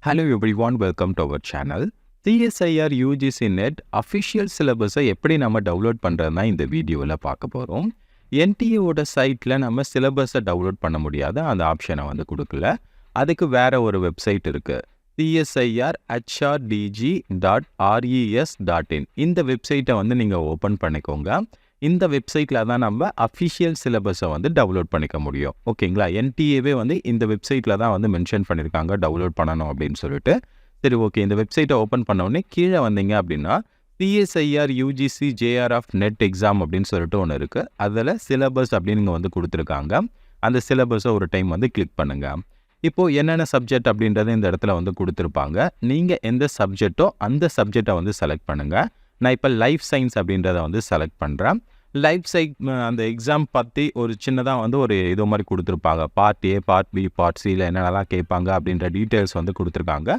Hello everyone, welcome to our channel. CSIR UGC NET official சிலபஸை எப்படி நம்ம download பண்ணுறதுனா இந்த வீடியோவில் பார்க்க போகிறோம். என்டிஏவோட சைட்டில் நம்ம சிலபஸை டவுன்லோட் பண்ண முடியாத அந்த ஆப்ஷனை வந்து கொடுக்கல. அதுக்கு வேற ஒரு வெப்சைட் இருக்குது, csirhdg.res.in. இந்த வெப்சைட்டை வந்து நீங்கள் ஓப்பன் பண்ணிக்கோங்க. இந்த வெப்சைட்டில் தான் நம்ம அஃபிஷியல் சிலபஸை வந்து டவுன்லோட் பண்ணிக்க முடியும். ஓகேங்களா, என்டிஏவே வந்து இந்த வெப்சைட்டில் தான் வந்து மென்ஷன் பண்ணியிருக்காங்க டவுன்லோட் பண்ணணும் அப்படின்னு சொல்லிட்டு. சரி, ஓகே, இந்த வெப்சைட்டை ஓப்பன் பண்ணோடனே கீழே வந்தீங்க அப்படின்னா CSIR UGC JRF net exam அப்படின்னு சொல்லிட்டு ஒன்று இருக்குது. அதில் சிலபஸ் அப்படின்னு இங்கே வந்து கொடுத்துருக்காங்க. அந்த சிலபஸை ஒரு டைம் வந்து கிளிக் பண்ணுங்கள். இப்போது என்னென்ன சப்ஜெக்ட் அப்படின்றத இந்த இடத்துல வந்து கொடுத்துருப்பாங்க. நீங்கள் எந்த சப்ஜெக்டோ அந்த சப்ஜெக்டை வந்து செலக்ட் பண்ணுங்கள். நான் இப்போ லைஃப் சயின்ஸ் அப்படின்றத வந்து செலக்ட் பண்ணுறேன். அந்த எக்ஸாம் பற்றி ஒரு சின்னதாக வந்து ஒரு இது மாதிரி கொடுத்துருப்பாங்க. Part A, part B, part சியில் என்னென்னலாம் கேட்பாங்க அப்படின்ற டீட்டெயில்ஸ் வந்து கொடுத்துருக்காங்க.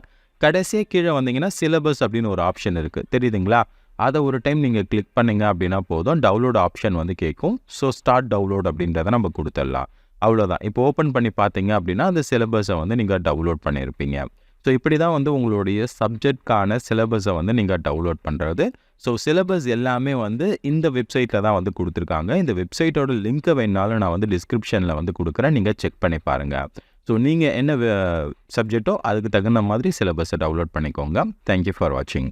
கடைசியாக கீழே வந்தீங்கன்னா சிலபஸ் அப்படின்னு ஒரு ஆப்ஷன் இருக்குது, தெரியுதுங்களா? அதை ஒரு டைம் நீங்கள் கிளிக் பண்ணிங்க அப்படின்னா போதும், டவுன்லோட் ஆப்ஷன் வந்து கேட்கும். ஸோ ஸ்டார்ட் டவுன்லோட் அப்படின்றத நம்ம கொடுத்துடலாம். அவ்வளோதான். இப்போ ஓப்பன் பண்ணி பார்த்தீங்க அப்படின்னா அந்த சிலபஸை வந்து நீங்கள் டவுன்லோட் பண்ணியிருப்பீங்க. ஸோ இப்படி தான் வந்து உங்களுடைய சப்ஜெக்ட்கான சிலபஸை வந்து நீங்கள் டவுன்லோட் பண்ணுறது. ஸோ சிலபஸ் எல்லாமே வந்து இந்த வெப்சைட்டில் தான் வந்து கொடுத்துருக்காங்க. இந்த வெப்சைட்டோட லிங்க்கை வேணாலும் நான் வந்து டிஸ்கிரிப்ஷனில் வந்து கொடுக்குறேன், நீங்கள் செக் பண்ணி பாருங்கள். ஸோ நீங்கள் என்ன சப்ஜெக்டோ அதுக்கு தகுந்த மாதிரி சிலபஸை டவுன்லோட் பண்ணிக்கோங்க. தேங்க்யூ ஃபார் வாட்சிங்.